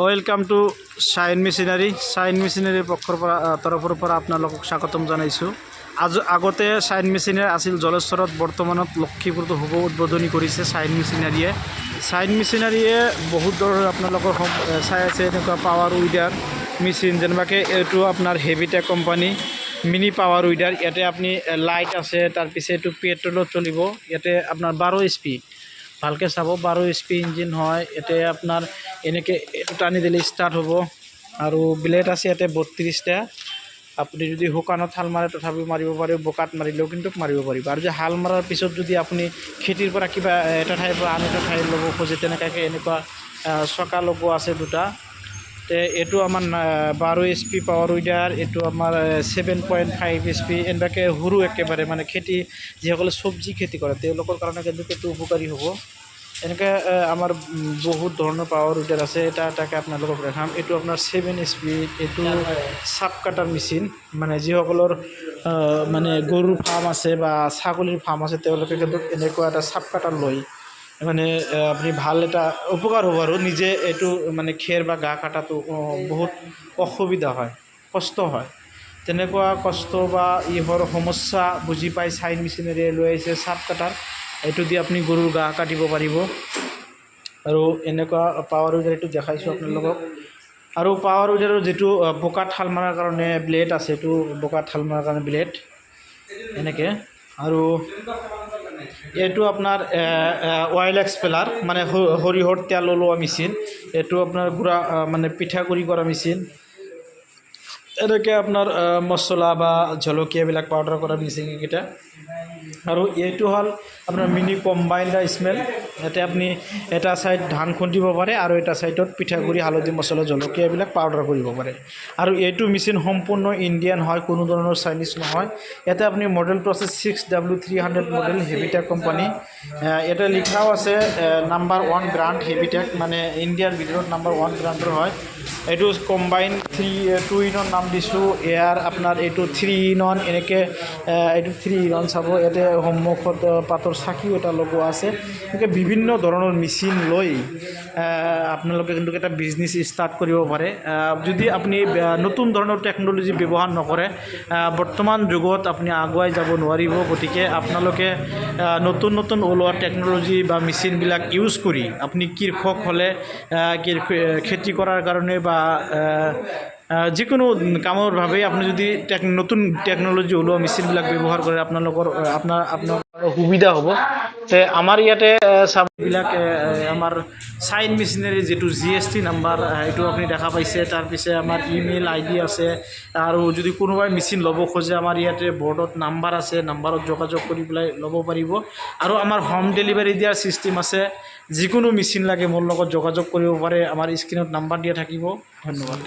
Welcome to shine machinery. Shine মেচিনাৰীৰ তৰফৰ পৰা আপোনালোকক স্বাগতম জনাইছোঁ। আগতে শাইন মেচিনাৰী আছিল জলেশ্বৰত, বৰ্তমানত লক্ষীপুৰতো শুভ উদ্বোধনী কৰিছে শাইন মেচিনাৰীয়ে। শাইন মেচিনাৰীয়ে বহুত ধৰণৰ আপোনালোকৰ চাই আছে এনেকুৱা পাৱাৰ উইডাৰ মেচিন, যেনেবাকৈ এইটো আপোনাৰ হেভিটেক কোম্পানী মিনি পাৱাৰ উইডাৰ। ইয়াতে আপুনি লাইট আছে, তাৰপিছত এইটো পেট্ৰলত চলিব। ইয়াতে আপোনাৰ 12 HP, ভালকৈ চাব, 12 HP ইঞ্জিন হয়। ইয়াতে আপোনাৰ এনেকৈ এইটো টানি দিলে ষ্টাৰ্ট হ'ব। আৰু ব্লেড আছে ইয়াতে 32টা। আপুনি যদি শুকানত হাল মাৰে তথাপিও মাৰিব পাৰে, বোকাত মাৰিলেও কিন্তু মাৰিব পাৰিব। আৰু যে হাল মৰাৰ পিছত যদি আপুনি খেতিৰ পৰা কিবা এটা ঠাইৰ পৰা আন এটা ঠাইত ল'ব খোজে, তেনেকুৱাকৈ এনেকুৱা চকা লগোৱা আছে দুটা। এইটো আমাৰ 12 HP পাৱাৰ উইডাৰ, এইটো আমাৰ 7.5 HP। এনেকুৱাকৈ সৰু একেবাৰে মানে খেতি যিসকলে চব্জি খেতি কৰে তেওঁলোকৰ কাৰণে কিন্তু এইটো উপকাৰী হ'ব। এনেকৈ আমাৰ বহুত ধৰণৰ পাৱাৰ উইডাৰ আছে, এটা এটাকৈ আপোনালোকক দেখাম। এইটো আপোনাৰ 7 HP, এইটো চাপ কাটাৰ মেচিন, মানে যিসকলৰ মানে গৰুৰ ফাৰ্ম আছে বা ছাগলীৰ ফাৰ্ম আছে তেওঁলোকে কিন্তু এনেকুৱা এটা চাপ কাটাৰ লয়। মানে আপুনি ভাল এটা উপকাৰ হ'ব। আৰু নিজে এইটো মানে খেৰ বা ঘাঁহ কাটাটো বহুত অসুবিধা হয়, কষ্ট হয়। তেনেকুৱা কষ্ট বা ইহৰ সমস্যা বুজি পাই শাইন মেচিনাৰীয়ে লৈ আহিছে চাপ কাটাৰ। এইটো দি আপুনি গৰুৰ ঘাঁহ কাটিব পাৰিব। আৰু এনেকুৱা পাৱাৰ উইডাৰ এইটো দেখাইছোঁ আপোনালোকক। আৰু পাৱাৰ উইডাৰৰ যিটো বোকাত হাল মৰাৰ কাৰণে ব্লেড আছে, এইটো বোকাত হাল মৰাৰ কাৰণে ব্লেড এনেকৈ। আৰু এইটো আপোনাৰ অইল এক্সপেলাৰ, মানে সৰিয়হৰ তেল ওলোৱা মেচিন। এইটো আপোনাৰ গুড়া মানে পিঠাগুড়ি কৰা মেচিন। এনেকৈ আপোনাৰ মছলা বা জলকীয়াবিলাক পাউডাৰ কৰা মেচিন এইকেইটা। আৰু এইটো হ'ল আপোনাৰ মিনি কম্বাইণ্ড ৰাইচ মিল। ইয়াতে আপুনি এটা ছাইড ধান খুন্দিব পাৰে আৰু এটা ছাইডত পিঠাগুড়ি, হালধি, মছলা, জলকীয়া এইবিলাক পাউডাৰ কৰিব পাৰে। আৰু এইটো মেচিন সম্পূৰ্ণ ইণ্ডিয়ান হয়, কোনো ধৰণৰ চাইনিজ নহয়। ইয়াতে আপুনি মডেলটো আছে 6W300 মডেল, হেভিটেক কোম্পানী। ইয়াতে লিখাও আছে নাম্বাৰ 1 ব্ৰাণ্ড হেভিটেক, মানে ইণ্ডিয়াৰ ভিতৰত নাম্বাৰ 1 ব্ৰাণ্ডৰ হয়। এইটো কম্বাইন 2-in-1 নাম দিছোঁ। ইয়াৰ আপোনাৰ এইটো 3-in-1 এনেকৈ, এইটো 3-in-1 চাব। ইয়াতে সন্মুখত পাতৰ চাকিও এটা লগোৱা আছে। এনেকৈ বিভিন্ন ধৰণৰ মেচিন লৈ আপোনালোকে কিন্তু এটা বিজনেছ ষ্টাৰ্ট কৰিব পাৰে। যদি আপুনি নতুন ধৰণৰ টেকন'লজি ব্যৱহাৰ নকৰে, বৰ্তমান যুগত আপুনি আগুৱাই যাব নোৱাৰিব। গতিকে আপোনালোকে নতুন নতুন ওলোৱা টেকন'লজি বা মেচিনবিলাক ইউজ কৰি আপুনি কৃষক হ'লে খেতি কৰাৰ কাৰণে বা যিকোনো কামৰ বাবে আপুনি যদি নতুন টেকন'লজি ওলোৱা মেচিনবিলাক ব্যৱহাৰ কৰে, আপোনাৰ সুবিধা হ'ব। আমাৰ ইয়াতে চাববিলাক আমাৰ শাইন মেচিনাৰী যিটো GST নাম্বাৰ, সেইটো আপুনি দেখা পাইছে। তাৰপিছত আমাৰ ইমেইল ID আছে। আৰু যদি কোনোবাই মেচিন ল'ব খোজে, আমাৰ ইয়াতে বৰ্ডত নাম্বাৰ আছে, নাম্বাৰত যোগাযোগ কৰি পেলাই ল'ব পাৰিব। আৰু আমাৰ হোম ডেলিভাৰী দিয়াৰ ছিষ্টেম আছে। যিকোনো মেচিন লাগে মোৰ লগত যোগাযোগ কৰিব পাৰে, আমাৰ স্ক্ৰীণত নাম্বাৰ দিয়া থাকিব। ধন্যবাদ।